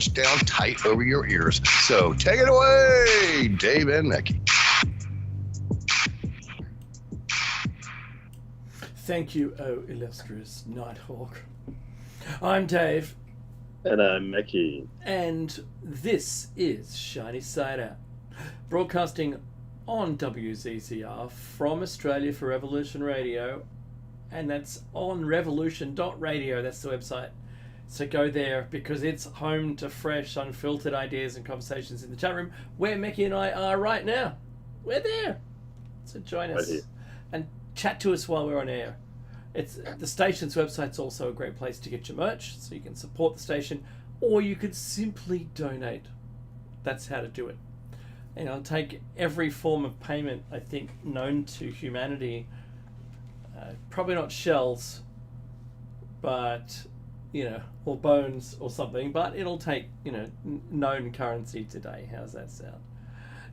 down tight over your ears. So take it away, Dave and Mickey. Thank you, oh illustrious Nighthawk. I'm Dave. And I'm Mickey. And this is Shiny Side Out, broadcasting on WZZR from Australia for Revolution Radio, and that's on revolution.radio. That's the website. So go there because it's home to fresh, unfiltered ideas and conversations in the chat room where Mickey and I are right now. We're there. So join us and chat to us while we're on air. It's the station's website's also a great place to get your merch, so you can support the station, or you could simply donate. That's how to do it. And I'll take every form of payment, I think, known to humanity. Probably not shells, but, or bones or something, but it'll take, known currency today. How's that sound?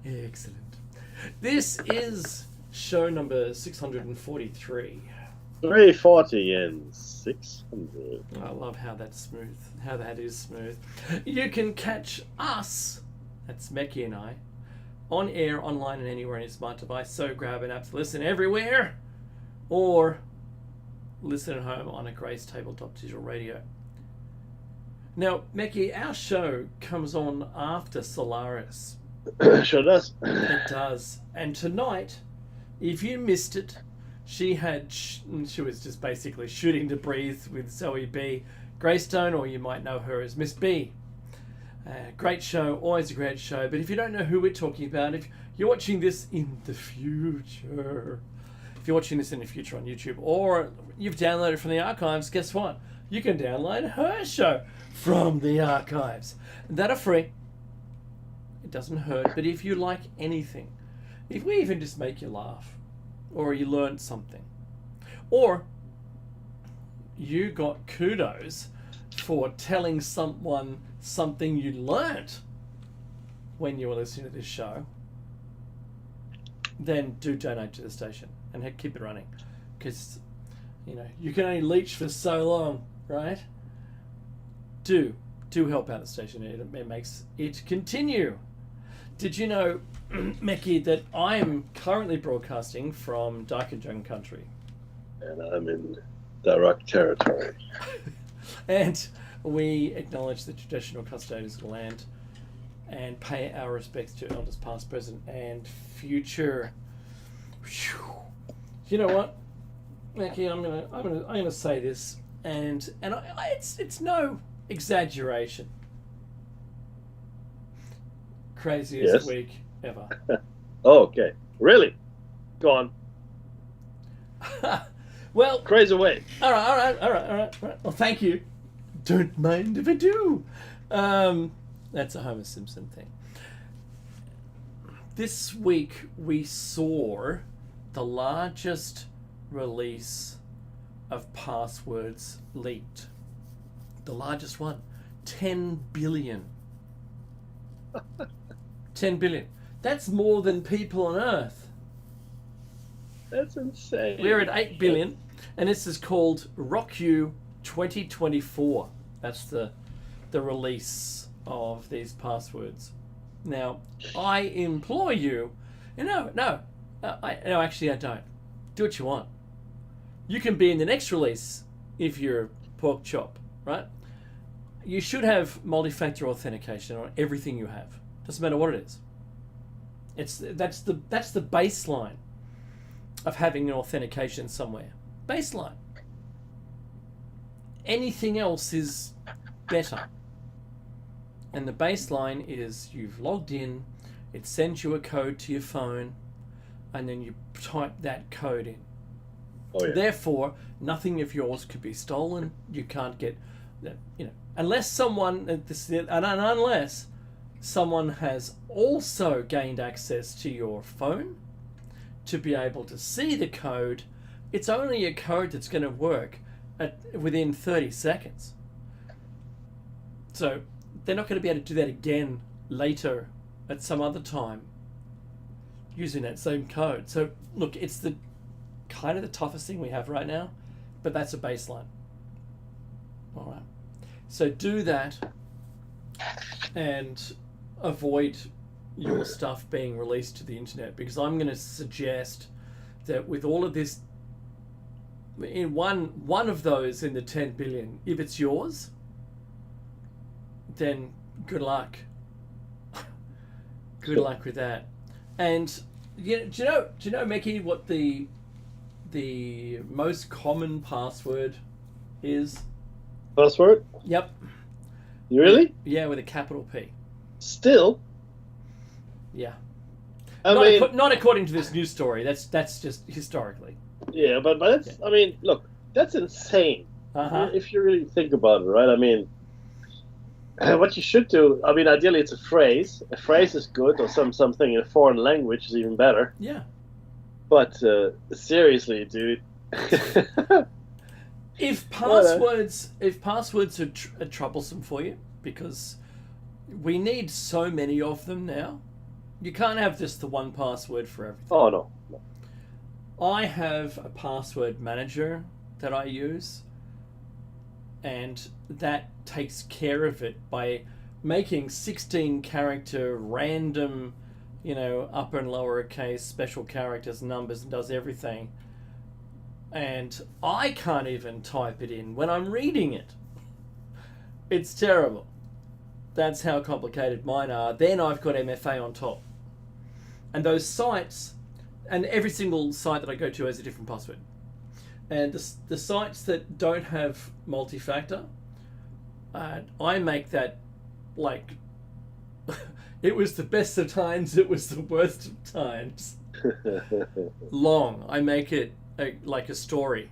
Excellent. This is show number 643. 340 and 600. I love how that's smooth. How that is smooth. You can catch us, that's Mickey and I, on air, online, and anywhere on your smart device. So grab an app to listen everywhere, or listen at home on a Grace Tabletop Digital Radio. Now, Mickey, our show comes on after Solaris. Sure does. It does. And tonight, if you missed it, she was just basically shooting the breeze with Zoe B. Greystone, or you might know her as Miss B. Great show, always a great show. But if you don't know who we're talking about, if you're watching this in the future, if you're watching this in the future on YouTube, or you've downloaded from the archives, guess what? You can download her show from the archives. That are free. It doesn't hurt. But if you like anything, if we even just make you laugh, or you learned something, or you got kudos for telling someone something you learnt when you were listening to this show, then do donate to the station and keep it running, because you can only leech for so long, right? Do help out the station. It makes it continue. Did you know, Mickey, that I am currently broadcasting from Daikajung country? And I'm in Daruk territory. And we acknowledge the traditional custodians of the land and pay our respects to elders past, present, and future. Whew. You know what, Mickey? I'm gonna say this, and it's no exaggeration. Craziest week ever. Oh, okay. Really? Go on. Well, crazy way. All right. Well, thank you. Don't mind if I do. That's a Homer Simpson thing. This week we saw the largest release of passwords leaked. The largest one. 10 billion. 10 billion. That's more than people on Earth. That's insane. We're at 8 billion, and this is called RockU 2024. That's the release of these passwords. Now, I implore you, actually I don't. Do what you want. You can be in the next release if you're a pork chop, right? You should have multi-factor authentication on everything you have. Doesn't matter what it is. That's the baseline of having an authentication somewhere. Baseline. Anything else is better. And the baseline is you've logged in, it sends you a code to your phone, and then you type that code in. Oh, yeah. Therefore, nothing of yours could be stolen. You can't get, unless someone has also gained access to your phone to be able to see the code. It's only a code that's going to work within 30 seconds. So they're not going to be able to do that again later at some other time using that same code. So look, it's the kind of the toughest thing we have right now, but that's a baseline. All right. So do that. and avoid your stuff being released to the internet, because I'm going to suggest that with all of this, in one of those in the 10 billion, if it's yours, then good luck. Good luck with that. And do you know, Mickey, what the most common password is? Password? Yep. You really? Yeah, with a capital P. Still? Yeah. I Not according to this news story. That's just historically. Yeah, but that's, I mean, look, that's insane. Uh-huh. If you really think about it, right? I mean, what you should do, I mean, ideally it's a phrase. A phrase is good, or something in a foreign language is even better. Yeah. But seriously, dude. If passwords are troublesome for you, because we need so many of them now, you can't have just the one password for everything. Oh, no. I have a password manager that I use, and that takes care of it by making 16-character random, upper and lower case special characters, numbers, and does everything. And I can't even type it in when I'm reading it. It's terrible. That's how complicated mine are. Then I've got MFA on top. And those sites, and every single site that I go to has a different password. And the sites that don't have multi-factor, I make that like it was the best of times, it was the worst of times. Long. I make it like a story.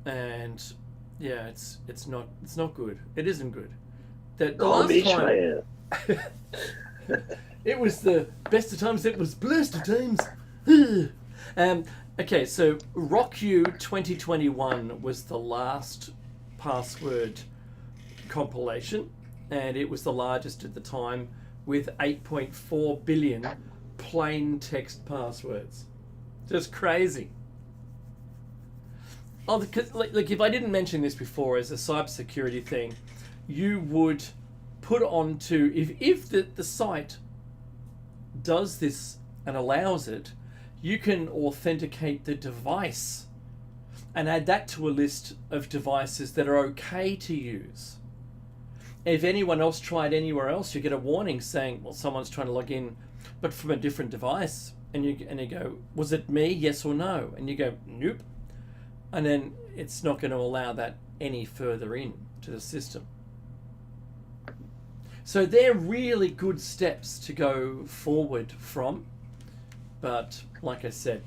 And yeah, it's not good. It isn't good. The last time it was the best of times, it was blessed of times. Okay, so RockU 2021 was the last password compilation, and it was the largest at the time, with 8.4 billion plain text passwords. Just crazy. Oh, because like if I didn't mention this before as a cybersecurity thing, you would put onto, if the site does this and allows it, you can authenticate the device and add that to a list of devices that are okay to use. If anyone else tried anywhere else, you get a warning saying, well, someone's trying to log in, but from a different device. And you go, was it me? Yes or no? And you go, nope. And then it's not going to allow that any further in to the system. So they're really good steps to go forward from. But like I said,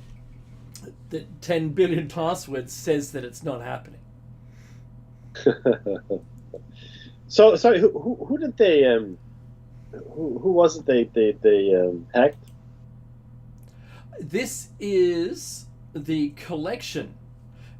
the 10 billion passwords says that it's not happening. So sorry, who did they who was it they hacked? This is the collection.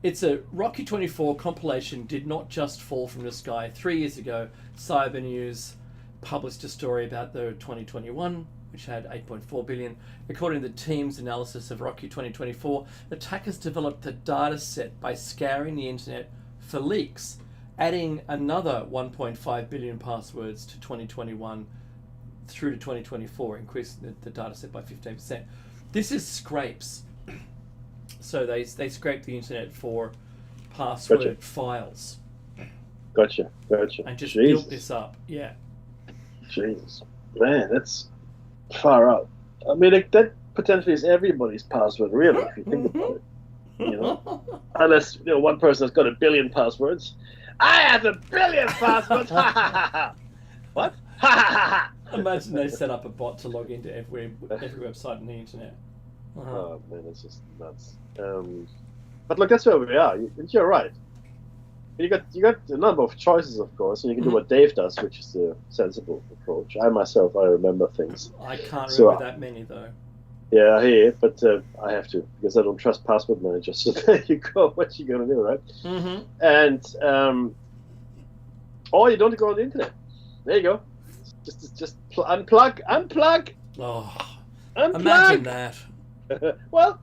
It's a Rocky 24 compilation. Did not just fall from the sky. 3 years ago, Cyber News published a story about the 2021, which had 8.4 billion. According to the team's analysis of Rocky 2024, attackers developed the data set by scouring the internet for leaks, adding another 1.5 billion passwords to 2021 through to 2024, increasing the data set by 15%. This is scrapes. So they scrape the internet for password files. Gotcha. And just built this up. Yeah. Jesus. Man, that's far out. I mean, that potentially is everybody's password, really, if you think about it. Unless one person has got 1 billion passwords. I have 1 billion passwords. What? Imagine they set up a bot to log into every website on the internet. Oh man, it's just nuts. But look, that's where we are. You're right. You got a number of choices, of course, and you can do what Dave does, which is the sensible approach. I remember things. I can't remember that many though. Yeah, I hear it, but I have to, because I don't trust password managers. So there you go. What you gonna do, right? Mm-hmm. And or you don't go on the internet. There you go. Just unplug. Oh, unplug. imagine that. Well,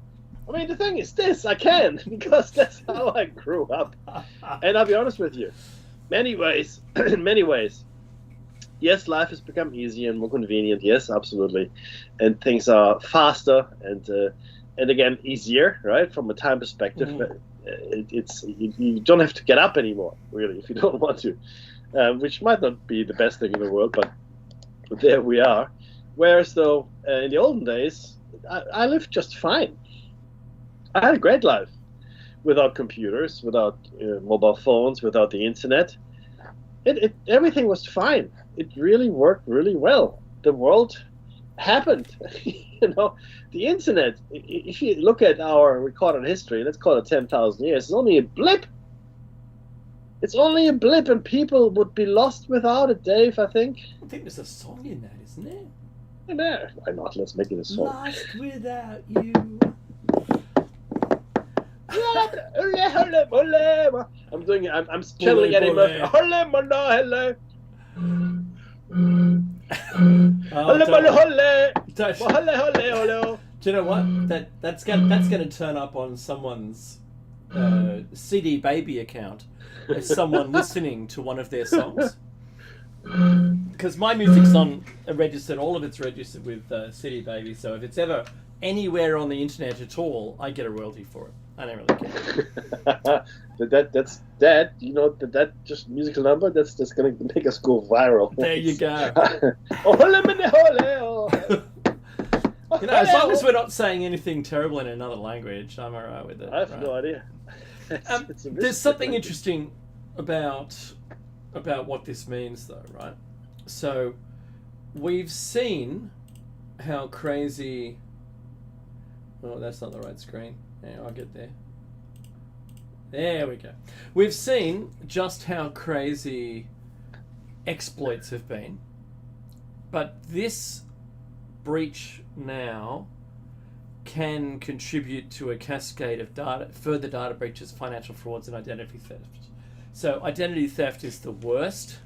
I mean, the thing is this, I can, because that's how I grew up. And I'll be honest with you, in many ways, yes, life has become easier and more convenient. Yes, absolutely, and things are faster and again easier, right? From a time perspective, you don't have to get up anymore, really, if you don't want to, which might not be the best thing in the world, but there we are. Whereas though in the olden days, I lived just fine. I had a great life without computers, without mobile phones, without the internet. Everything was fine. It really worked really well. The world happened. The internet, if you look at our recorded history, let's call it 10,000 years, it's only a blip. It's only a blip, and people would be lost without it, Dave, I think. I think there's a song in that, isn't there? Yeah, why not? Let's make it a song. Lost without you. I'm doing it. I'm channeling Eddie Murphy. Do you know what? That's gonna turn up on someone's CD Baby account as someone listening to one of their songs. Because my music's on registered, all of it's registered with CD Baby. So if it's ever anywhere on the internet at all, I get a royalty for it. I don't really care. That's that. You know that just musical number. That's gonna make us go viral. There you go. As long as we're not saying anything terrible in another language, I'm alright with it. I have no idea. There's something interesting about what this means, though, right? So we've seen how crazy. Oh, that's not the right screen. Yeah, I'll get there. There we go. We've seen just how crazy exploits have been, but this breach now can contribute to a cascade of further data breaches, financial frauds, and identity theft. So identity theft is the worst.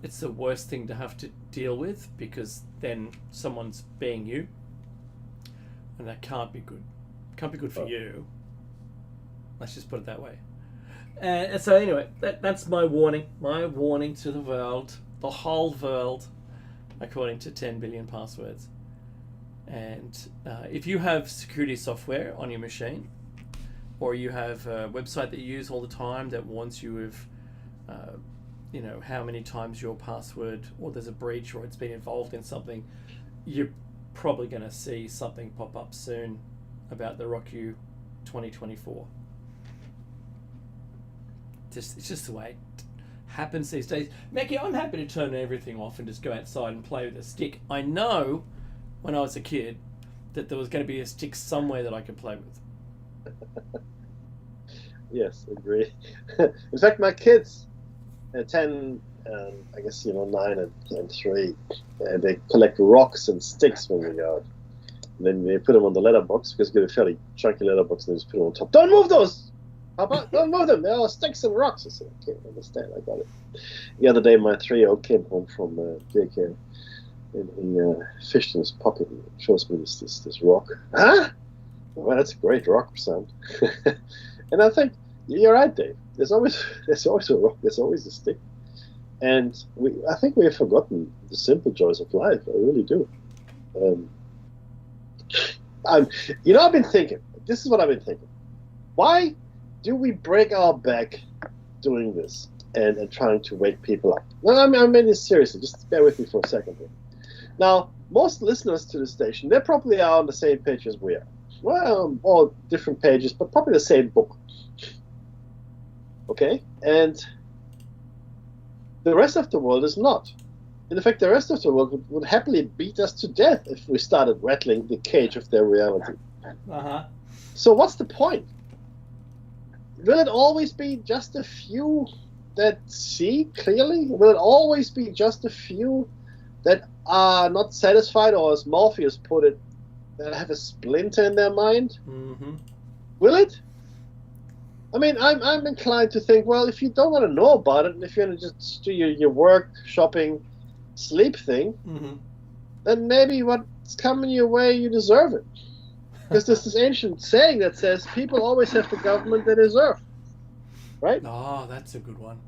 It's the worst thing to have to deal with, because then someone's being you, and that can't be good. Can't be good for you. Let's just put it that way. And so anyway, that's my warning. My warning to the world, the whole world, according to 10 billion passwords. And if you have security software on your machine, or you have a website that you use all the time that warns you of, how many times your password, or there's a breach, or it's been involved in something, you're probably going to see something pop up soon about the RockU 2024. It's just the way it happens these days. Mackie, I'm happy to turn everything off and just go outside and play with a stick. I know when I was a kid that there was going to be a stick somewhere that I could play with. Yes, agree. In fact, my kids, 10, I guess 9 and 3, they collect rocks and sticks when we go out. And then they put them on the letterbox, because we get a fairly chunky letterbox, and they just put them on top. Don't move those! Papa, don't move them! They're all sticks and rocks. I said, okay, I understand, I got it. The other day, my 3-year-old came home from daycare, and he fished in his pocket and shows me this rock. Huh? Well, that's a great rock, son. And I think, you're right, Dave. There's always a rock. There's always a stick. And I think we have forgotten the simple joys of life. I really do. I've been thinking. This is what I've been thinking. Why do we break our back doing this and trying to wake people up? No, I mean this seriously. Just bear with me for a second here. Now, most listeners to the station, they probably are on the same page as we are. Well, all different pages, but probably the same book. Okay? And the rest of the world is not. In fact, the rest of the world would happily beat us to death if we started rattling the cage of their reality. Uh-huh. So what's the point? Will it always be just a few that see clearly? Will it always be just a few that are not satisfied, or as Morpheus put it, that have a splinter in their mind? Mm-hmm. Will it? I mean, I'm inclined to think, well, if you don't want to know about it, and if you're going to just do your work, shopping, sleep thing, mm-hmm. then maybe what's coming your way, you deserve it. Because there's this ancient saying that says people always have the government they deserve. Right? Oh, that's a good one.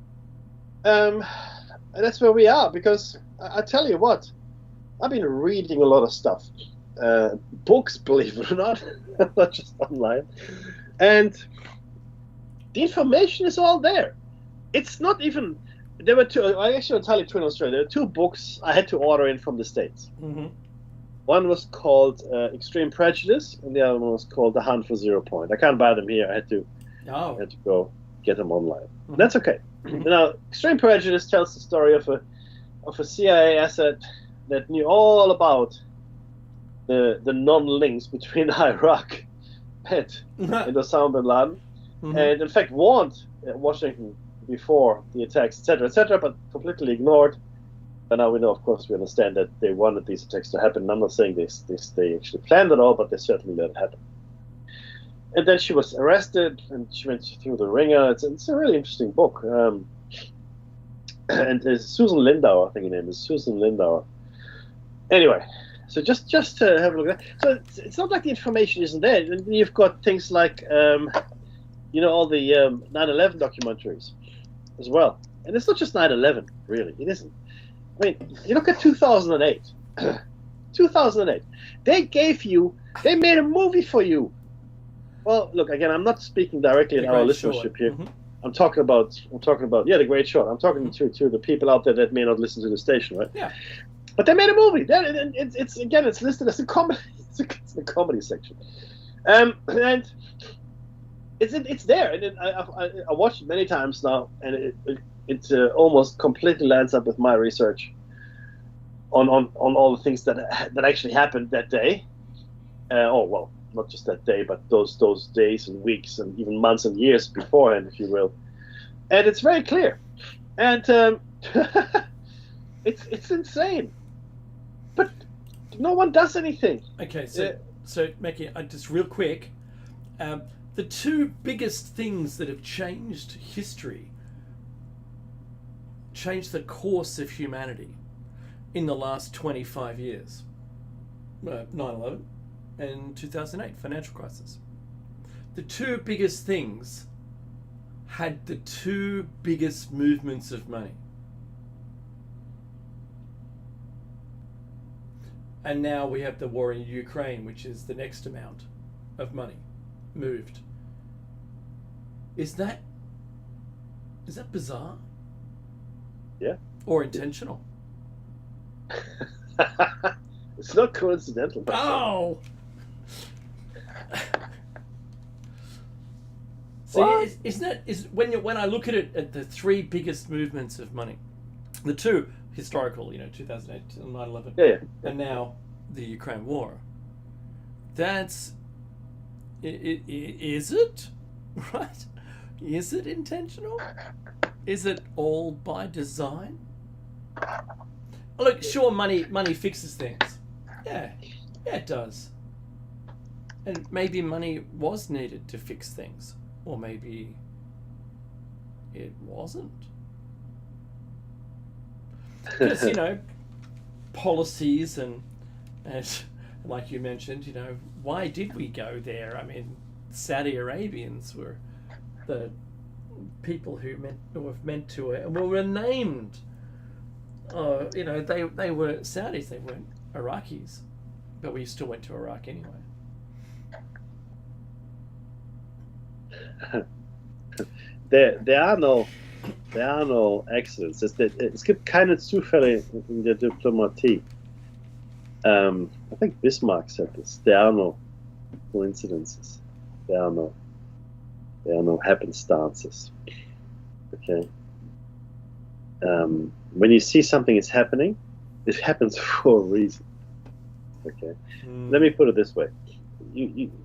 And that's where we are, because I tell you what, I've been reading a lot of stuff. Books, believe it or not, not just online. And the information is all there. It's not even... There were two... I actually will tell you two in Australia. There were two books I had to order in from the States. Mm-hmm. One was called Extreme Prejudice, and the other one was called The Hunt for Zero Point. I can't buy them here. I had to go get them online. Mm-hmm. That's okay. Mm-hmm. Now, Extreme Prejudice tells the story of a CIA asset that knew all about the non-links between Iraq and Osama bin Laden, Mm-hmm. and in fact warned Washington before the attacks, etc., but completely ignored. And now we know, of course, we understand that they wanted these attacks to happen. And I'm not saying they actually planned it all, but they certainly let it happen. And then she was arrested, and she went through the ringer. It's a really interesting book. And it's Susan Lindauer, I think her name is Susan Lindauer. Anyway, so just to have a look at that. So it's not like the information isn't there. And you've got things like, all the 9/11 documentaries as well. And it's not just 9/11, really. It isn't. I mean, you look at 2008. 2008. They made a movie for you. Well, look, again, I'm not speaking directly in our listenership here. Mm-hmm. I'm talking about, The Great Short. I'm talking to the people out there that may not listen to the station, right? Yeah. But they made a movie. It's listed as a comedy. It's the comedy section. And it's there. And I watched it many times now, and it almost completely lines up with my research on all the things that actually happened that day. Not just that day, but those days and weeks and even months and years beforehand, if you will. And it's very clear. And it's insane. But no one does anything. Okay, so Mackie, just real quick, the two biggest things that have changed history, changed the course of humanity in the last 25 years. 9/11 and 2008, financial crisis. The two biggest things had the two biggest movements of money. And now we have the war in Ukraine, which is the next amount of money moved. Is that bizarre? Yeah. Or intentional? It's not coincidental. Oh! So when I look at it, at the three biggest movements of money, the two historical, 2008 and 9/11, yeah. And now the Ukraine war. That's is it right? Is it intentional? Is it all by design? Look, sure, money fixes things. Yeah, it does. And maybe money was needed to fix things. Or maybe it wasn't. Because, policies and like you mentioned, why did we go there? I mean, Saudi Arabians were the people who meant to, were named. They were Saudis, they weren't Iraqis, but we still went to Iraq anyway. There are no accidents. Es gibt keine Zufälle in der Diplomatie. I think Bismarck said this. There are no coincidences. There are no happenstances. Okay. When you see something is happening, it happens for a reason. Okay. Let me put it this way: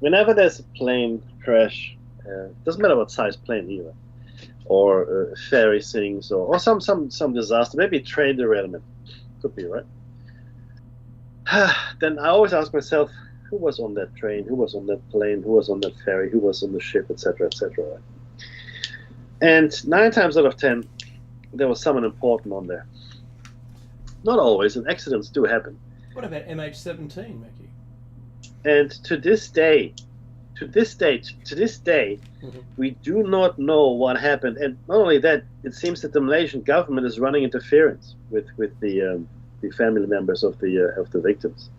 whenever there's a plane crash, doesn't matter what size plane either, or ferry sinks, or some disaster, maybe a train derailment, could be, right? Then I always ask myself, who was on that train, who was on that plane, who was on that ferry, who was on the ship, etc., etc. Right? And 9 times out of 10, there was someone important on there. Not always, and accidents do happen. What about MH17, Mackie? And to this day, to this day, Mhm. we do not know what happened. And not only that, it seems that the Malaysian government is running interference with the family members of the victims.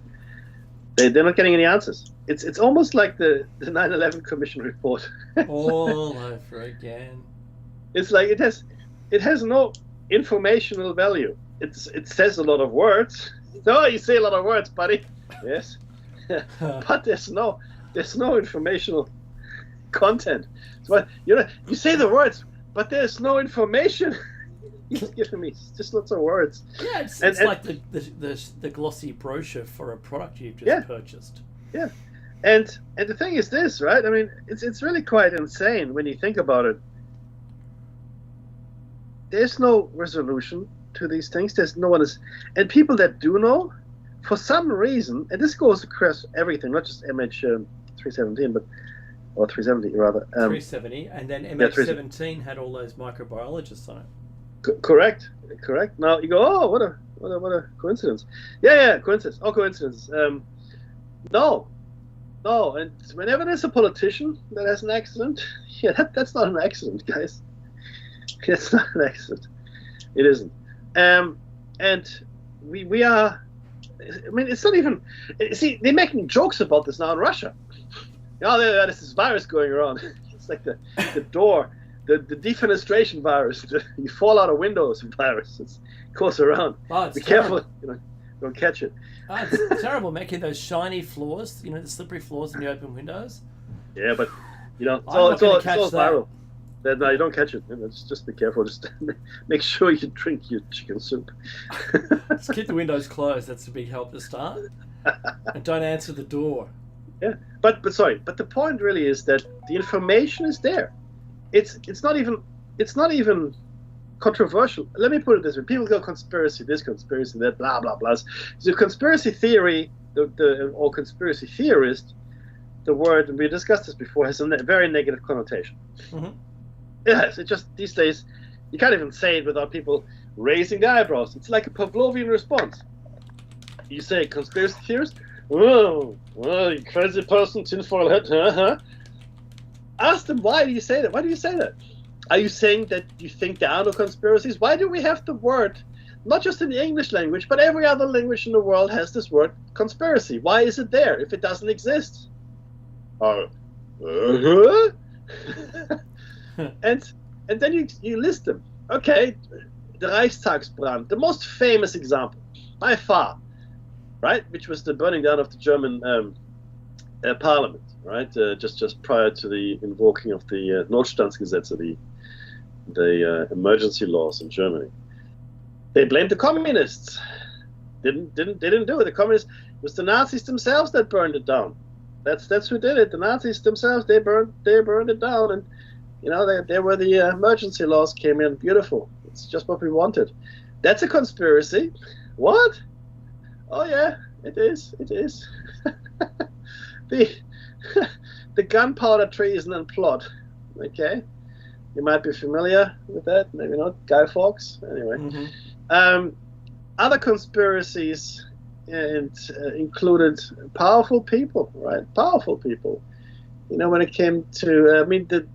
They're not getting any answers. It's almost like the 9/11 Commission report. All over again. It's like it has no informational value. It says a lot of words. Oh, you say a lot of words, buddy. Yes, but there's no informational content. So you say the words, but there's no information. He's giving me just lots of words. Yeah, it's like the glossy brochure for a product you've just purchased. Yeah, and the thing is this, right? I mean, it's really quite insane when you think about it. There's no resolution to these things. There's no one is, and people that do know, for some reason, and this goes across everything, not just MH317, or 370 rather. 370, and then MH17 had all those microbiologists on it. Correct. Now you go, oh, what a coincidence. Yeah, coincidence. Oh, coincidence. No. And whenever there's a politician that has an accident, that's not an accident, guys. It's not an accident. It isn't. And we are. I mean, it's not even. See, they're making jokes about this now in Russia. There's this virus going around. It's like the door, the defenestration virus. You fall out of windows virus. It goes around. Oh, Be terrible. careful, don't catch it. Oh, it's terrible, making those shiny floors. The slippery floors in the open windows. Yeah, but it's I'm all not gonna catch viral. No, you don't catch it. Just be careful. Just make sure you drink your chicken soup. Just keep the windows closed. That's a big help to start. And don't answer the door. Yeah, but the point really is that the information is there. It's not even controversial. Let me put it this way: people go conspiracy this, conspiracy that, blah blah blah. So conspiracy theory, or conspiracy theorist, the word, and we discussed this before, has a very negative connotation. Mm-hmm. Yes, it just these days you can't even say it without people raising their eyebrows. It's like a Pavlovian response. You say conspiracy theorist, oh, you crazy person, tinfoil hat, huh? Ask them, why do you say that? Why do you say that? Are you saying that you think there are no conspiracies? Why do we have the word, not just in the English language, but every other language in the world has this word conspiracy? Why is it there if it doesn't exist? And then you list them. Okay, the Reichstagsbrand, the most famous example by far, right? Which was the burning down of the German parliament, right? Just prior to the invoking of the Notstandsgesetze, the emergency laws in Germany. They blamed the communists. They didn't do it. The communists, it was the Nazis themselves that burned it down. That's who did it. The Nazis themselves, they burned it down, and they were the emergency laws came in. Beautiful. It's just what we wanted. That's a conspiracy. What? Oh yeah, it is. the gunpowder treason and plot. Okay, you might be familiar with that. Maybe not. Guy Fawkes. Anyway, other conspiracies included powerful people, right? Powerful people. When it came to,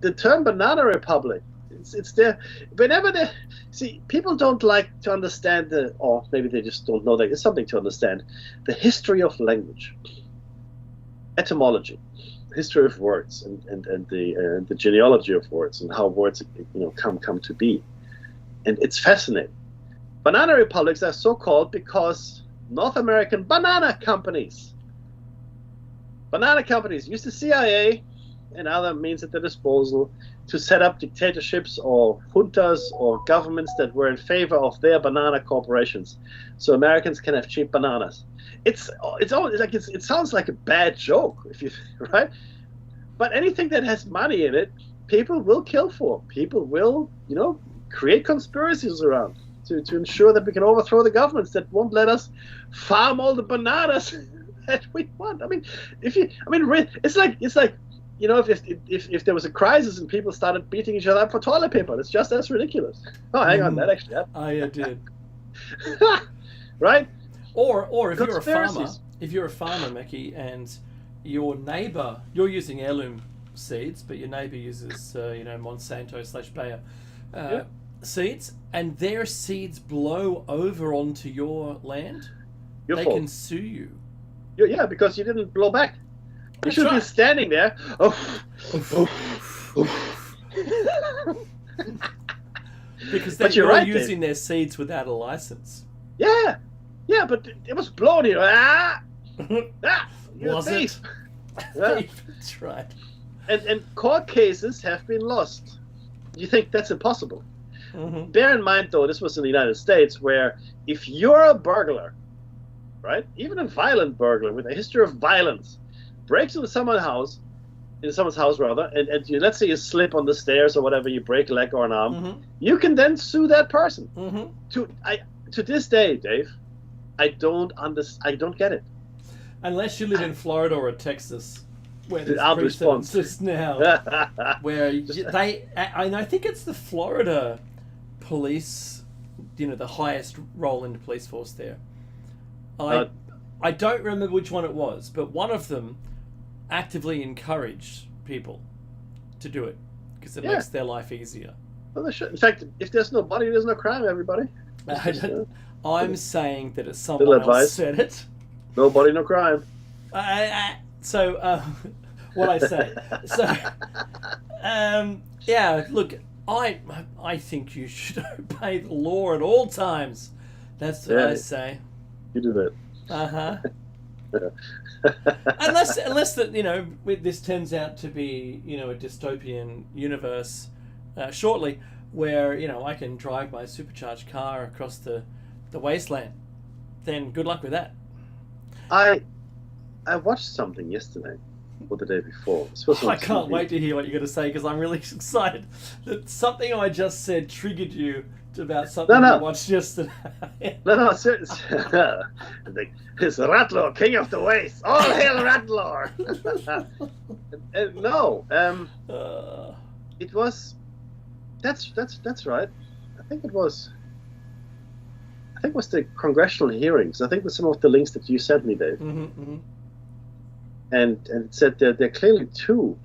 the term Banana Republic, it's there. Whenever people don't like to understand or maybe they just don't know that it's something to understand, the history of language, etymology, history of words, and the genealogy of words and how words come to be, and it's fascinating. Banana republics are so called because North American banana companies use the CIA and other means at their disposal to set up dictatorships or juntas or governments that were in favor of their banana corporations, so Americans can have cheap bananas. It sounds like a bad joke, right? But anything that has money in it, people will kill for. People will, create conspiracies around to ensure that we can overthrow the governments that won't let us farm all the bananas that we want. It's like if there was a crisis and people started beating each other up for toilet paper, it's just as ridiculous. Oh, hang on, that actually happened. Oh, yeah, it did. Right? Or if you're a farmer, Mackie, and your neighbor, you're using heirloom seeds, but your neighbor uses, Monsanto/Bayer seeds, and their seeds blow over onto your land, Your they fault. can sue you. Yeah, because you didn't blow back. You That's should be right. standing there. Because But you're you're right, using their seeds without a license. Yeah, but it was blown here. You're Was a thief. it? Yeah. That's right. And court cases have been lost. You think that's impossible? Mm-hmm. Bear in mind, though, this was in the United States, where if you're a burglar, right, even a violent burglar with a history of violence, breaks into someone's house, and you, let's say you slip on the stairs or whatever, you break a leg or an arm, Mm-hmm. you can then sue that person. Mm-hmm. To this day, Dave, I don't get it. Unless you live in Florida or Texas, where there's I'll precedents respond. just now, where I think it's the Florida police, the highest role in the police force there. I don't remember which one it was, but one of them actively encouraged people to do it because it makes their life easier. Well, they should. In fact, if there's no body, there's no crime, everybody. I'm saying that it's Little someone else advice. said it. No body, no crime. What I say. Look, I think you should obey the law at all times. That's what I say. You do that. Uh-huh. unless that this turns out to be a dystopian universe shortly, where I can drive my supercharged car across the wasteland. Then good luck with that. I watched something yesterday or the day before. This was on I can't TV. wait to hear what you're going to say because I'm really excited that something I just said triggered you about something No. I watched yesterday. No, seriously. It's Rattler, king of the waste. All hail Rattler. It was. That's right. I think it was the congressional hearings. I think with some of the links that you sent me, Dave. Mm-hmm, mm-hmm. And it said there are clearly two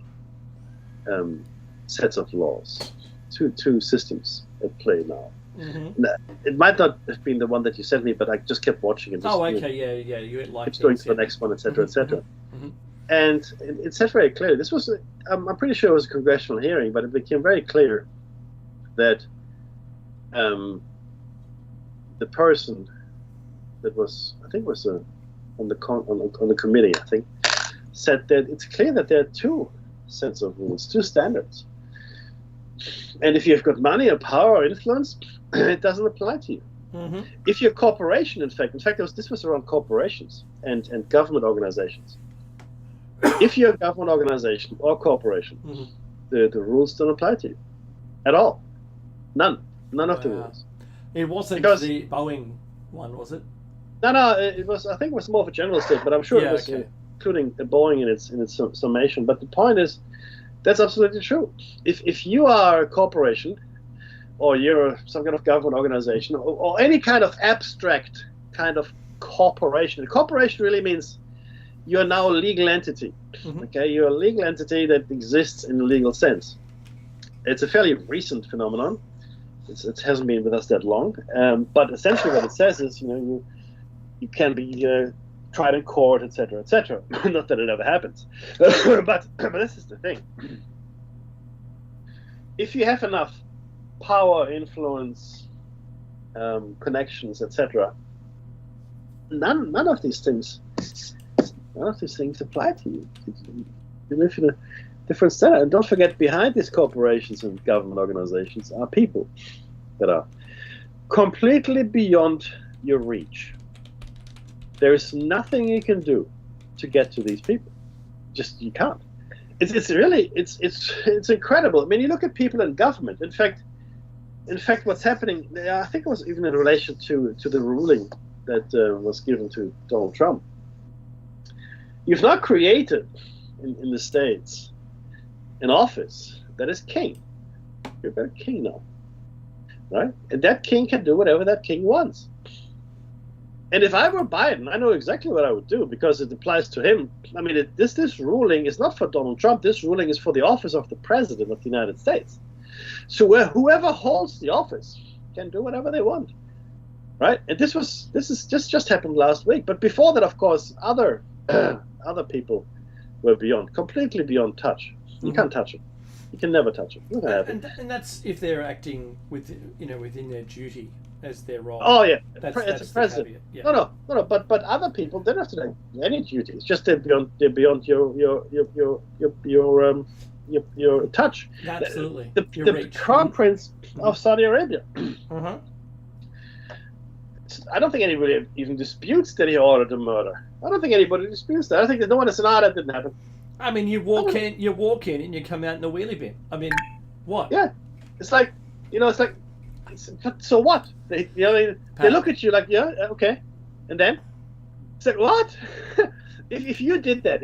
sets of laws, two systems at play now. Mm-hmm. It might not have been the one that you sent me, but I just kept watching it. Yeah. You like Keeps going to the next one, etc., etc. Mm-hmm. And it said very clearly. This was, I'm pretty sure it was a congressional hearing, but it became very clear that the person that was, I think, was on the committee, I think, said that it's clear that there are two sets of rules, two standards. And if you've got money or power or influence, it doesn't apply to you. Mm-hmm. If you're a corporation, in fact, this was around corporations and government organizations. If you're a government organization or corporation, Mm-hmm. the rules don't apply to you at all. None of the Wow. rules. It wasn't Because- the Boeing one, was it? No, it was. I think it was more of a general statement, but I'm sure it was including the Boeing in its summation. But the point is, that's absolutely true. If you are a corporation, or you're some kind of government organization, or any kind of abstract kind of corporation, a corporation really means you're now a legal entity. Mm-hmm. Okay, you're a legal entity that exists in a legal sense. It's a fairly recent phenomenon. It hasn't been with us that long, but essentially what it says is, you can be tried in court, etc., etc. Not that it ever happens, but this is the thing. If you have enough power, influence, connections, etc., none of these things apply to you. You live in a different standard. And don't forget, behind these corporations and government organizations are people that are completely beyond your reach. There is nothing you can do to get to these people. Just you can't. It's really incredible. I mean, you look at people in government. In fact, what's happening? I think it was even in relation to the ruling that was given to Donald Trump. You've now created in the States an office that is king. You've got a king now, right? And that king can do whatever that king wants. And if I were Biden, I know exactly what I would do because it applies to him. I mean, this ruling is not for Donald Trump. This ruling is for the office of the President of the United States. So whoever holds the office can do whatever they want, right? And this just happened last week. But before that, of course, other people were completely beyond touch. You can't touch it. You can never touch it. You can have it. And that's if they're acting within their duty as their role. Oh yeah, that's it's a president. Yeah. No. But other people, they don't have to do any duty. It's just they're beyond your touch. Absolutely. The crown prince of Saudi Arabia. Uh-huh. I don't think anybody even disputes that he ordered the murder. I don't think anybody disputes that. I think that no one has said, that didn't happen. I mean, you walk in and you come out in a wheelie bin. I mean, what? Yeah, it's like, so what? They look at you like, yeah, okay, and then it's like, what? if you did that,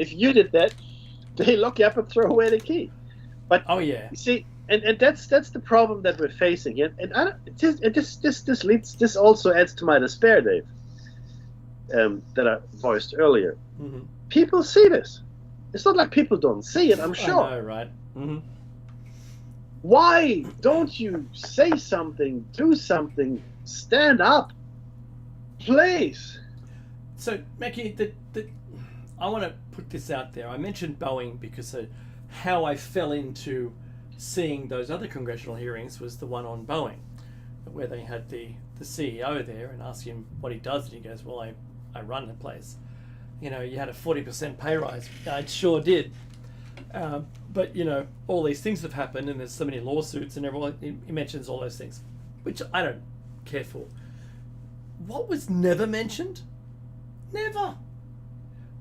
they lock you up and throw away the key. But oh yeah, you see, and that's the problem that we're facing here. And this also adds to my despair, Dave, that I voiced earlier. Mm-hmm. People see this. It's not like people don't see it, I'm sure. I know, right? Mm-hmm. Why don't you say something, do something, stand up, please? So, Mackie, I want to put this out there. I mentioned Boeing because how I fell into seeing those other congressional hearings was the one on Boeing, where they had the CEO there and asked him what he does, and he goes, well, I run the place. You had a 40% pay rise. I sure did. But, all these things have happened and there's so many lawsuits and everyone, he mentions all those things, which I don't care for. What was never mentioned? Never.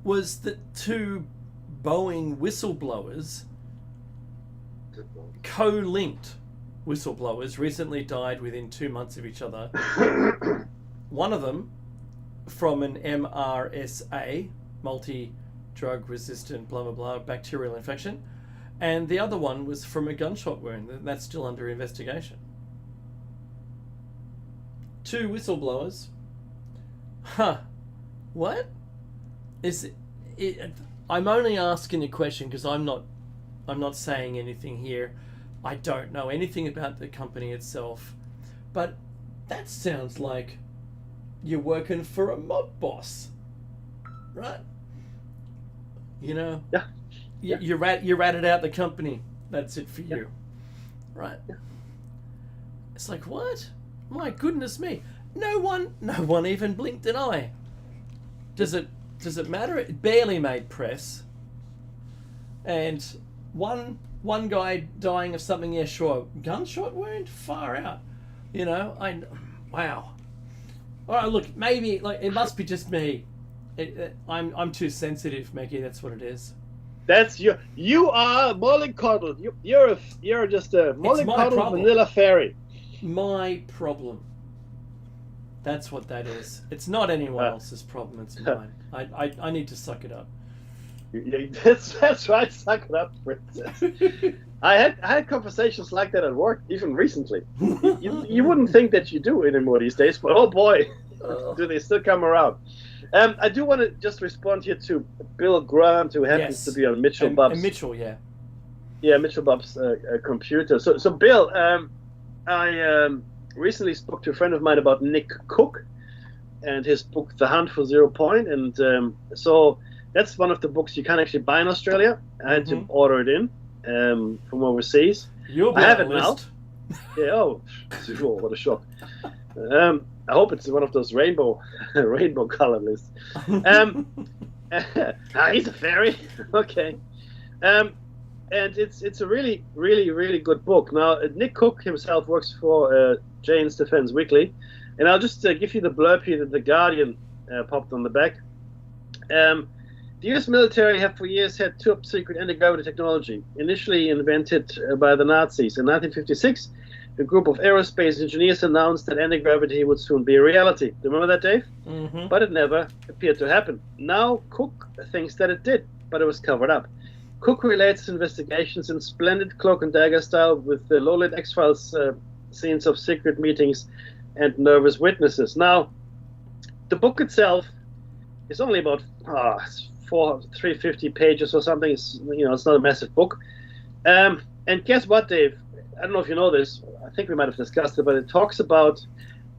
Was that two Boeing whistleblowers, co-linked whistleblowers, recently died within 2 months of each other. One of them from an MRSA, multi-drug resistant, blah, blah, blah, bacterial infection. And the other one was from a gunshot wound. That's still under investigation. Two whistleblowers. Huh. What? I'm only asking a question because I'm not saying anything here. I don't know anything about the company itself. But that sounds like you're working for a mob boss, right? Yeah. You ratted out the company. That's it for you, right? Yeah. It's like, what? My goodness me! No one even blinked an eye. Does it matter? It barely made press. And one guy dying of something. Yeah, sure. Gunshot wound. Far out. Wow. All right, look, maybe it must be just me. I'm too sensitive, Mackie. That's what it is. That's you are mollycoddle. You're just a mollycoddle vanilla fairy. My problem. That's what that is. It's not anyone else's problem. It's mine. I need to suck it up. Yeah, that's right. Suck it up, princess. I had conversations like that at work, even recently. You wouldn't think that you do anymore these days, but oh boy, do they still come around. I do want to just respond here to Bill Grant, who happens to be on Mitchell Bubbs. Mitchell, yeah. Yeah, Mitchell Bubbs' computer. So Bill, I recently spoke to a friend of mine about Nick Cook and his book, The Hunt for Zero Point. And so that's one of the books you can't actually buy in Australia. I had to order it in from overseas. I have it now. Yeah, oh, what a shock. I hope it's one of those rainbow color lists. He's a fairy. Okay. And it's a really, really, really good book. Now, Nick Cook himself works for Jane's Defense Weekly. And I'll just give you the blurb here that The Guardian popped on the back. The US military have for years had top-secret anti-gravity technology, initially invented by the Nazis. In 1956, a group of aerospace engineers announced that anti-gravity would soon be a reality. Remember that, Dave? Mm-hmm. But it never appeared to happen. Now Cook thinks that it did, but it was covered up. Cook relates investigations in splendid cloak and dagger style with the low-lit X-Files scenes of secret meetings and nervous witnesses. Now, the book itself is only about 350 pages or something. It's, it's not a massive book. And guess what, Dave? I don't know if you know this. I think we might have discussed it, but it talks about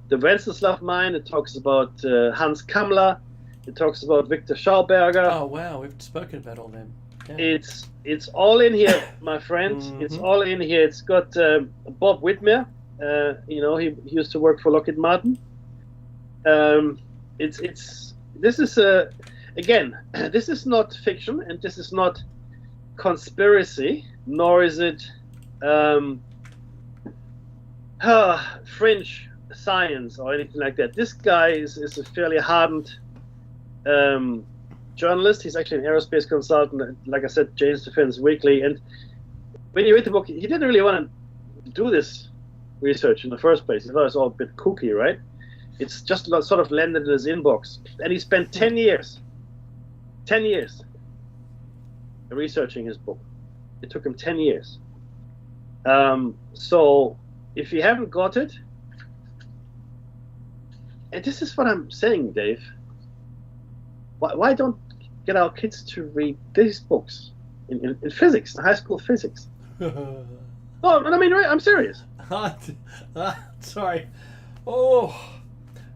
the Wenceslav mine. It talks about Hans Kammler. It talks about Victor Schauberger. Oh wow, we've spoken about all them. Yeah. It's all in here, my friend. Mm-hmm. It's all in here. It's got Bob Whitmer. He used to work for Lockheed Martin. This is again, this is not fiction, and this is not conspiracy, nor is it fringe science or anything like that. This guy is a fairly hardened journalist. He's actually an aerospace consultant, like I said, Jane's Defense Weekly. And when you read the book, he didn't really want to do this research in the first place. He thought it was all a bit kooky, right? It's just sort of landed in his inbox. And he spent 10 years researching his book. It took him 10 years. So if you haven't got it, and this is what I'm saying, Dave, why don't get our kids to read these books in physics, in high school physics? No, I mean, I'm serious. Sorry. Oh,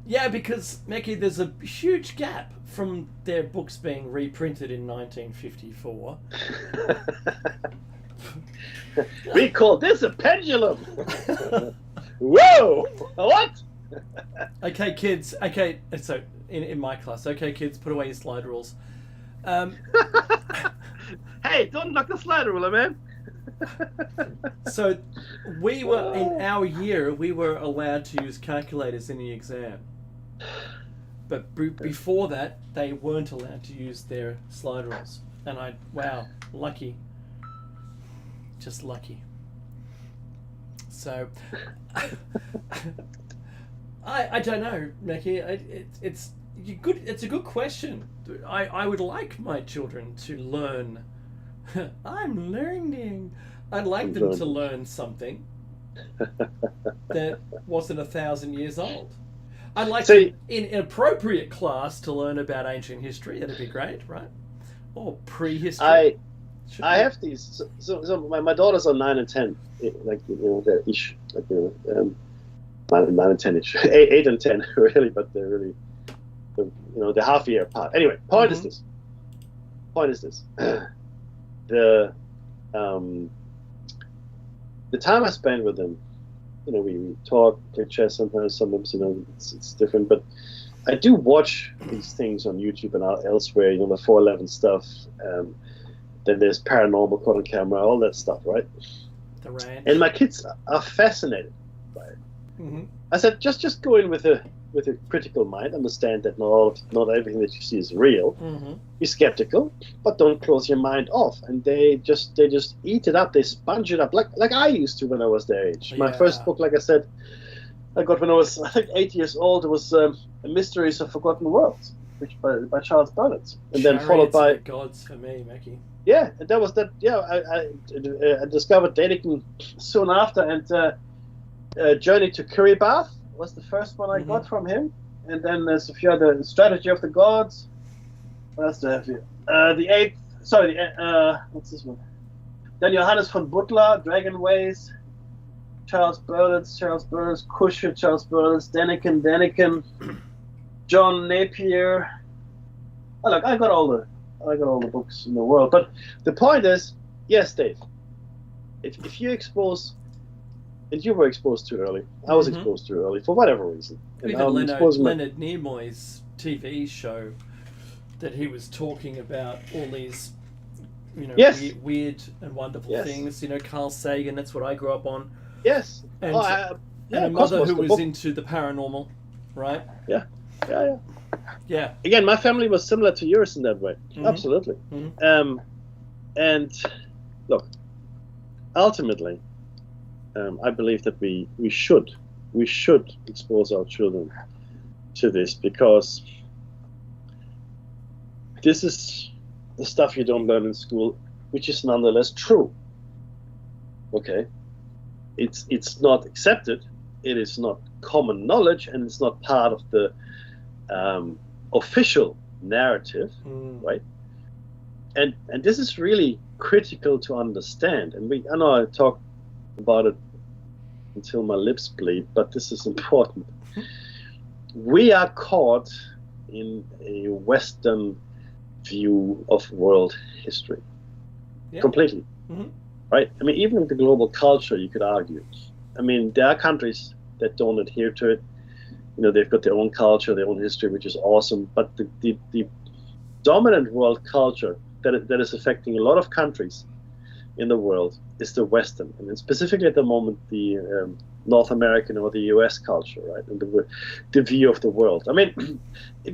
yeah, because, Meki, there's a huge gap from their books being reprinted in 1954. We call this a pendulum. Whoa! What? Okay, kids. Okay, so in my class. Okay, kids, put away your slide rules. Hey, don't knock the slide ruler, man. So, we were in our year. We were allowed to use calculators in the exam, but before that, they weren't allowed to use their slide rules. And lucky. Just lucky. So, I don't know, Meki. It's a good question. I would like my children to learn. I'm learning. I'd like them to learn something that wasn't 1,000 years old. I'd like them in an appropriate class to learn about ancient history. That'd be great, right? Or prehistory. I have these. So my daughters are 9 and 10. They're ish. 9 and 10-ish. 8 and 10, really, but they're really, they're half a year apart. Anyway, point is this. The time I spend with them, we talk, play chess sometimes, it's different, but I do watch these things on YouTube and elsewhere, the 411 stuff, then there's Paranormal Caught on Camera, all that stuff, right? The Ranch. And my kids are fascinated by it. Mm-hmm. I said, just go in with a critical mind, understand that not everything that you see is real. Mm-hmm. Be skeptical, but don't close your mind off. And they just eat it up. They sponge it up like I used to when I was their age. Yeah. My first book, like I said, I got when I was 8 years old. It was Mysteries of Forgotten Worlds, which by Charles Burnett, and then followed by the Gods for me, Meki. Yeah, and that was that. Yeah, I discovered Däniken soon after, and Journey to Kiribati was the first one I got from him, and then there's a few other Strategy of the Gods. What else do I have here? What's this one? Then Johannes von Butler, Dragon Ways, Charles Burnett, Kusher, Charles Burnett, Däniken, John Napier. Oh, look, I got all the books in the world. But the point is, yes, Dave, if you expose, and you were exposed too early, I was exposed too early for whatever reason. And even Leonard Nimoy's TV show, that he was talking about all these, weird and wonderful things. Carl Sagan. That's what I grew up on. Yes. And, and a mother who was into the paranormal, right? Yeah. Yeah. Again, my family was similar to yours in that way. Absolutely. Mm-hmm. And look, ultimately, I believe that we should expose our children to this, because this is the stuff you don't learn in school, which is nonetheless true. Okay, it's not accepted, it is not common knowledge, and it's not part of the official narrative, right? And this is really critical to understand. And I know I talk about it until my lips bleed, but this is important. We are caught in a Western view of world history, completely, right? I mean, even with the global culture, you could argue. I mean, there are countries that don't adhere to it. You know, they've got their own culture, their own history, which is awesome. But the dominant world culture that is affecting a lot of countries in the world is the Western, and specifically at the moment the North American or the US culture, right? And the view of the world. I mean,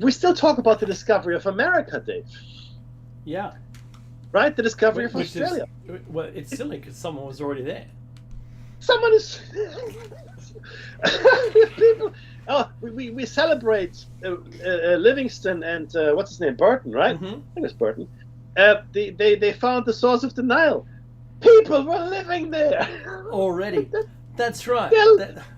we still talk about the discovery of America, Dave. Yeah. Right? The discovery of Australia. Well, it's silly because someone was already there. Someone is... people... Oh, we celebrate Livingston and what's his name, Burton, right? I think it's Burton. They found the source of the Nile. People were living there already. That's right.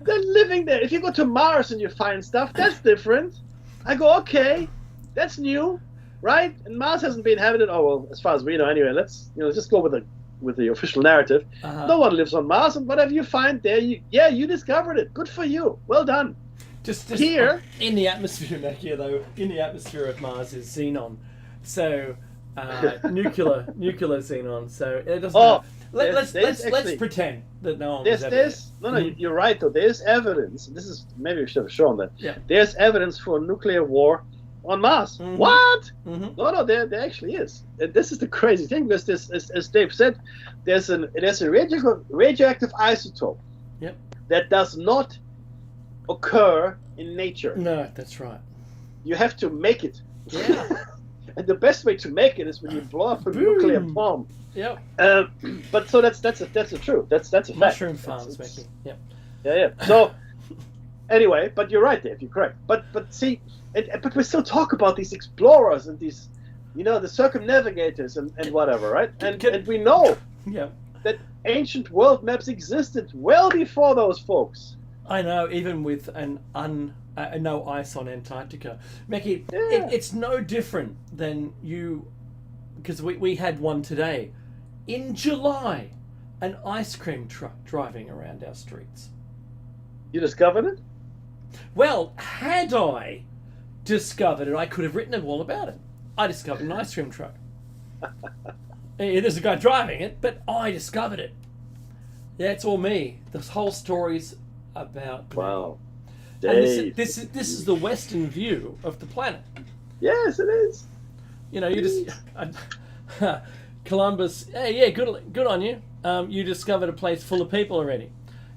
They're living there. If you go to Mars and you find stuff, that's different. I go, okay, that's new, right? And Mars hasn't been inhabited. Oh well, as far as we know, anyway. Let's just go with the official narrative. No one lives on Mars, and whatever you find there, you discovered it. Good for you. Well done. Just here in the atmosphere, Mackie, though, in the atmosphere of Mars is xenon, so nuclear xenon. So it doesn't. Let's pretend that no one was ever there. No, you're right though. There's evidence. This is maybe we should have shown that. Yeah. There's evidence for a nuclear war on Mars. What? No, there actually is. And this is the crazy thing because this, as Dave said, there's a radioactive isotope. Yep. That does not occur in nature. No, that's right. You have to make it. Yeah. And the best way to make it is when you blow up a nuclear bomb. Yep. But so that's the truth. That's a fact. Mushroom farms, Mackie. Yep. Yeah. So anyway, but you're right, Dave. You're correct. But see, but we still talk about these explorers and these, the circumnavigators and whatever, right? And we know that ancient world maps existed well before those folks. I know, even with no ice on Antarctica. Mackie, it's no different than you, because we had one today. In July, an ice cream truck driving around our streets. You discovered it? Well, had I discovered it, I could have written all about it. I discovered an ice cream truck. There's a guy driving it, but I discovered it. Yeah, it's all me. This whole story's about me. Wow. And this is the Western view of the planet. Yes, it is. You just Columbus. Hey, yeah, good on you. You discovered a place full of people already.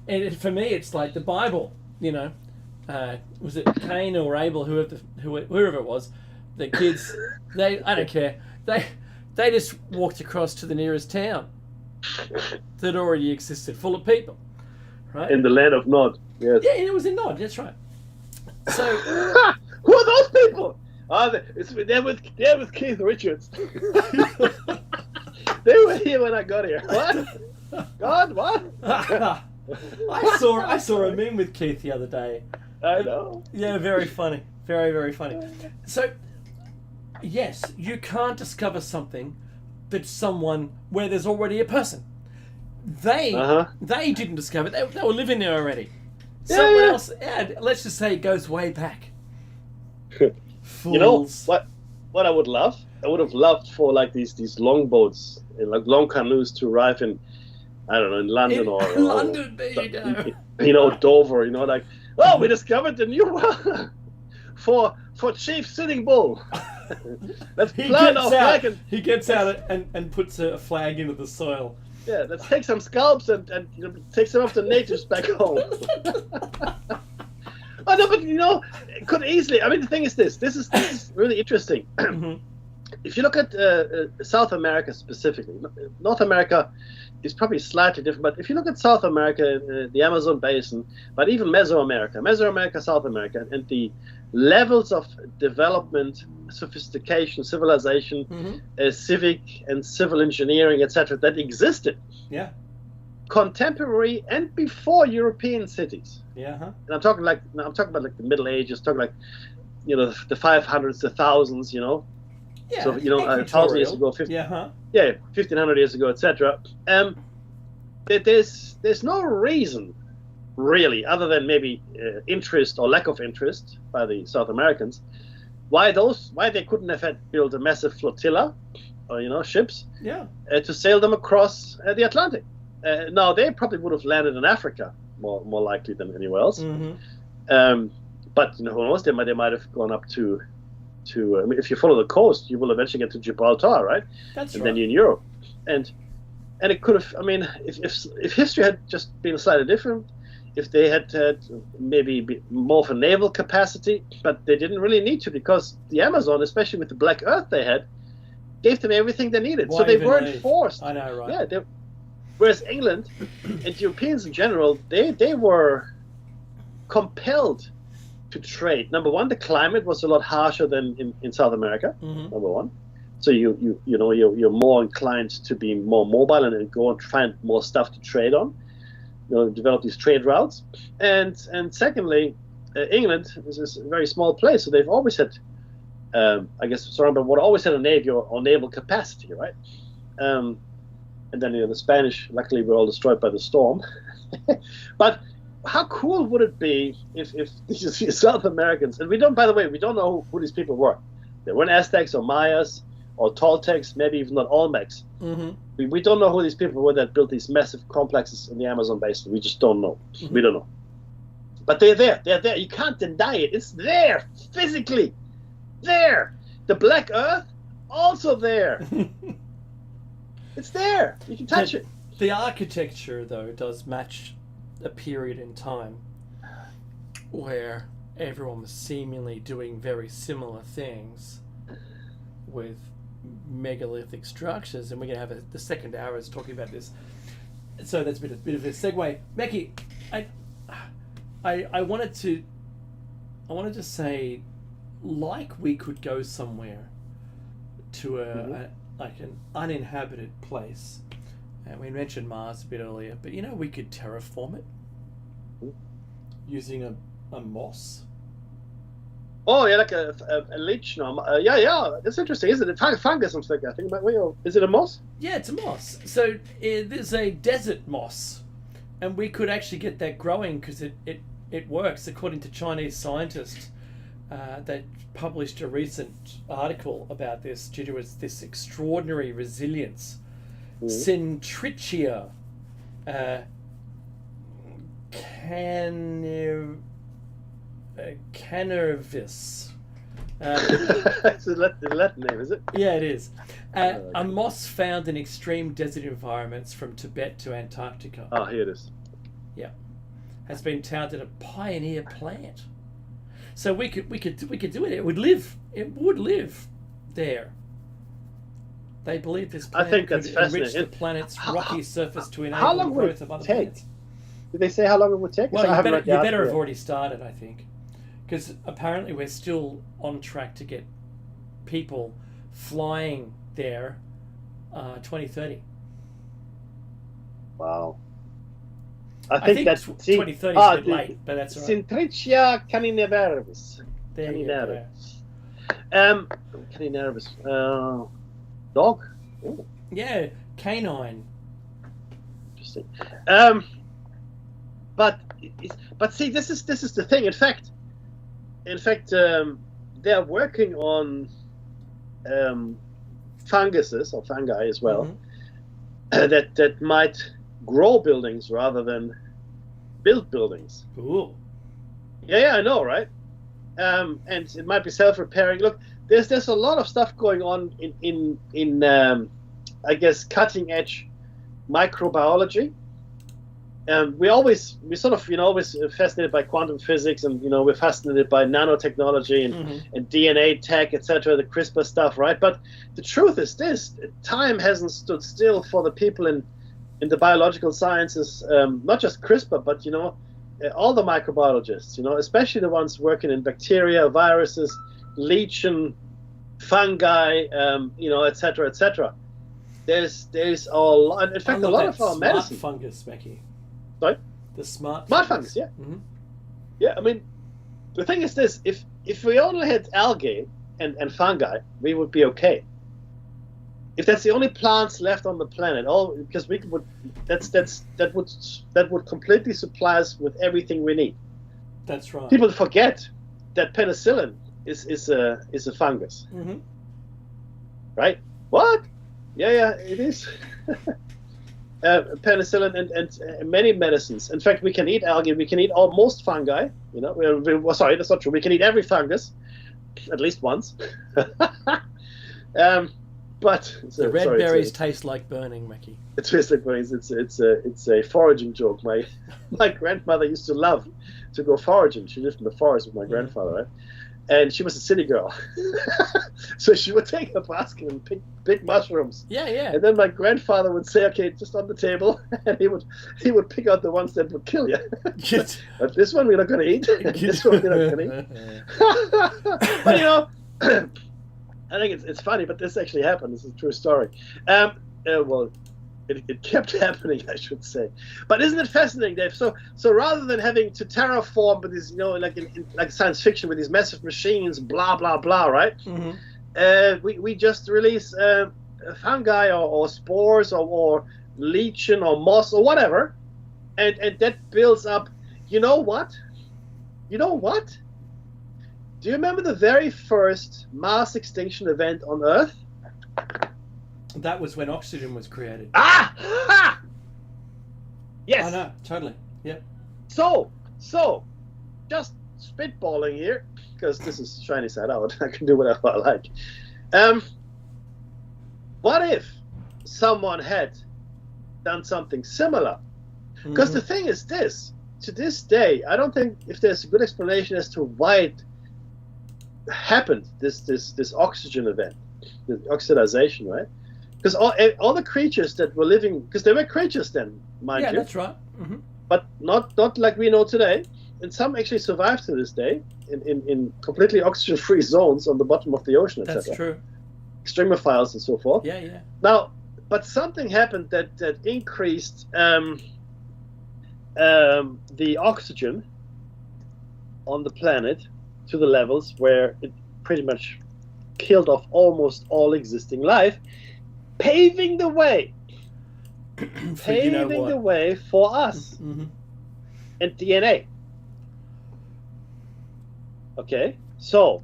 And for me, it's like the Bible. Was it Cain or Abel, whoever it was? The kids, I don't care. They just walked across to the nearest town that already existed, full of people. Right? In the land of Nod. Yes. Yeah, it was in Nod. That's right. So, who are those people? They're with Keith Richards. They were here when I got here. What? God, what? I saw a meme with Keith the other day. I know. Yeah, very funny. Very, very funny. So, yes, you can't discover something where there's already a person. They didn't discover it. They were living there already. Someone else, let's just say it goes way back. Fools. What I would love? I would have loved for like these longboats, like long canoes to arrive in, I don't know, in London or London, Dover. Like, we discovered the new one for Chief Sitting Bull. Let's plant our flag. He gets out and puts a flag into the soil. Yeah, let's take some scalps and take some of the natives back home. Oh no, but it could easily. I mean, the thing is this is really interesting. If you look at South America specifically, North America is probably slightly different, but if you look at South America, the Amazon basin, but even Mesoamerica, South America, and the levels of development, sophistication, civilization, civic and civil engineering, etc., that existed, contemporary and before European cities. Yeah. And I'm talking about like the Middle Ages, talking like, the 500s, the thousands, Yeah. So 1,000 years ago, 1,500 years ago, etc. There's no reason really, other than maybe interest or lack of interest by the South Americans, why they couldn't have built a massive flotilla, or ships, to sail them across the Atlantic. Now they probably would have landed in Africa more likely than anywhere else. Mm-hmm. But who knows? They might have gone up to I mean, if you follow the coast, you will eventually get to Gibraltar, right? That's and right. then you're in Europe, and it could have. I mean, if history had just been slightly different, if they had maybe more of a naval capacity, but they didn't really need to, because the Amazon, especially with the Black Earth they had, gave them everything they needed. Why so they even weren't leave? forced. I know, right? Yeah. Whereas England and Europeans in general, they were compelled to trade. Number one, the climate was a lot harsher than in South America. Mm-hmm. Number one, so you're more inclined to be more mobile and go and find more stuff to trade on. Develop these trade routes. And secondly, England is a very small place, so they've always had, I guess, surrounded by what always had a navy or naval capacity, right? And then the Spanish, luckily, were all destroyed by the storm. But how cool would it be if these South Americans, and we don't know who these people were. They weren't Aztecs or Mayas or Toltecs, maybe even not Olmecs. Mm-hmm. We don't know who these people were that built these massive complexes in the Amazon basin. We just don't know. Mm-hmm. We don't know. But they're there. They're there. You can't deny it. It's there, physically. There. The Black Earth, also there. It's there. You can touch it. The architecture, though, does match a period in time where everyone was seemingly doing very similar things with megalithic structures, and we're going to have the second hour is talking about this. So that's a bit of a segue. Becky, I wanted to say, like, we could go somewhere to like an uninhabited place. And we mentioned Mars a bit earlier, but we could terraform it using a moss. Oh, yeah, like a leech. No, yeah, that's interesting, isn't it? Fungus, I'm thinking. I think about. Is it a moss? Yeah, it's a moss. So there's a desert moss, and we could actually get that growing because it works, according to Chinese scientists. That published a recent article about this due to this extraordinary resilience. Centrichia canervis. It's the Latin name, is it? Yeah, it is. A moss found in extreme desert environments from Tibet to Antarctica. Oh, here it is. Yeah, has been touted a pioneer plant. So we could do it. It would live there. They believe this plant think that's could enrich the fascinating. planet's rocky surface to how enable long the would growth it of other take? plants. Did they say how long it would take? Well, I you haven't better, read the you better article have yet. already started, I think, because apparently we're still on track to get people flying there 2030. Wow. I think that's 2030 is a bit late, but that's all right. Centrichia caninervis. There you go. Caninervis. Dog. Ooh, Yeah, canine. interesting. But see, this is the thing. In fact, they are working on funguses or fungi as well that might grow buildings rather than build buildings. Ooh. Yeah, I know, right? And it might be self-repairing. Look, there's a lot of stuff going on in I guess cutting edge microbiology. We sort of always fascinated by quantum physics, and we're fascinated by nanotechnology and DNA tech, etc., the CRISPR stuff, right? But the truth is this: time hasn't stood still for the people in the biological sciences, not just CRISPR, but all the microbiologists, especially the ones working in bacteria, viruses, lichen, fungi, etc., etc. There's a lot. In fact, a lot of our medicine. Fungus, Becky. Sorry? The smart fungus, yeah. Mm-hmm. Yeah, I mean, the thing is this: if we only had algae and fungi, we would be okay. If that's the only plants left on the planet, because that would completely supply us with everything we need. That's right. People forget that penicillin is a fungus, Mm-hmm. right? What? Yeah, it is. Penicillin and many medicines. In fact, we can eat algae. We can eat most fungi. You know, sorry, that's not true. We can eat every fungus, at least once. But The red berries taste like burning, Mickey. It tastes like berries. It's a foraging joke. My grandmother used to love to go foraging. She lived in the forest with my grandfather, right? And she was a city girl, so she would take a basket and pick big mushrooms. Yeah. And then my grandfather would say, "Okay, just on the table," and he would pick out the ones that would kill you. But this one we're not going to eat. This one we're not going to eat. But you know, I think it's funny, but this actually happened. This is a true story. Well, it kept happening, I should say. But isn't it fascinating, Dave? So rather than having to terraform with these, you know, like in science fiction with these massive machines, blah blah blah, right? Mm-hmm. We just release fungi or spores or lichen or moss or whatever, and that builds up. You know what? Do you remember the very first mass extinction event on Earth? That was when oxygen was created. Ha! Yes. I know, totally. Yep. So, just spitballing here, because this is Shiny Side Out. I can do whatever I like. What if someone had done something similar? Because the thing is this, to this day, I don't think if there's a good explanation as to why it happened, this oxygen event, the oxidization, right? Because all the creatures that were living, because there were creatures then, mind you. Yeah, that's right. Mm-hmm. But not like we know today. And some actually survive to this day in completely oxygen-free zones on the bottom of the ocean, etc. That's true. Extremophiles and so forth. Yeah. Now, but something happened that increased the oxygen on the planet to the levels where it pretty much killed off almost all existing life, paving the way the way for us and DNA. Okay, so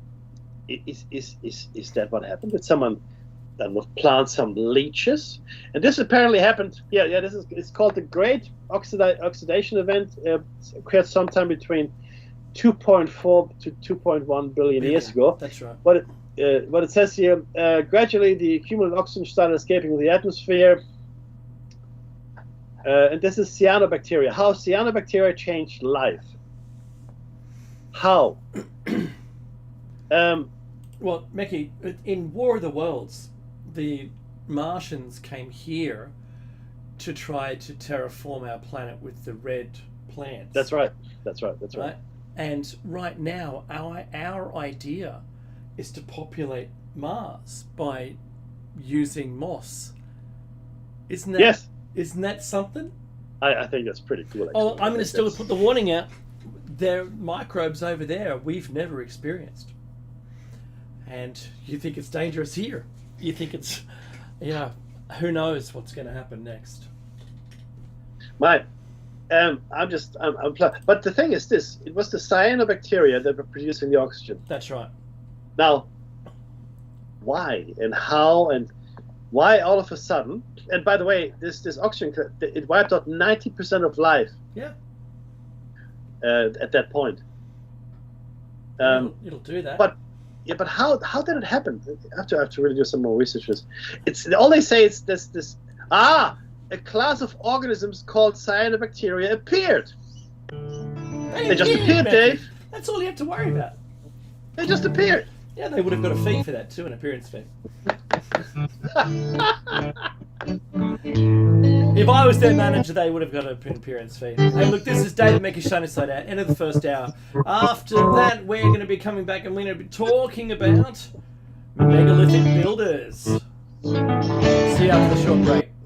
is that what happened? Did someone plant some leeches? And this apparently happened. Yeah. It's called the Great Oxidation Event. It occurred sometime between 2.4 to 2.1 billion years ago. That's right. What it says here, gradually the cumulative oxygen started escaping the atmosphere. And this is cyanobacteria. How cyanobacteria changed life. How? Well, Mickey, in War of the Worlds, the Martians came here to try to terraform our planet with the red plants. That's right. And right now, our idea is to populate Mars by using moss. Isn't that something? I think that's pretty cool. Oh, I'm going to still put the warning out. There are microbes over there we've never experienced. And you think it's dangerous here. You think it's, who knows what's going to happen next. But the thing is this, it was the cyanobacteria that were producing the oxygen. That's right. Now, why and how and why all of a sudden, and by the way, this oxygen, it wiped out 90% of life. Yeah. At that point. It'll do that. But how did it happen? I have to really do some more research. It's all they say is a class of organisms called cyanobacteria appeared. They just appeared, Dave. That's all you have to worry about. They just appeared. Yeah, they would have got a fee for that too, an appearance fee. If I was their manager, they would have got an appearance fee. Hey, look, this is David Mickey, Shiny Side Out, end of the first hour. After that, we're going to be coming back and we're going to be talking about megalithic builders. See you after the short break.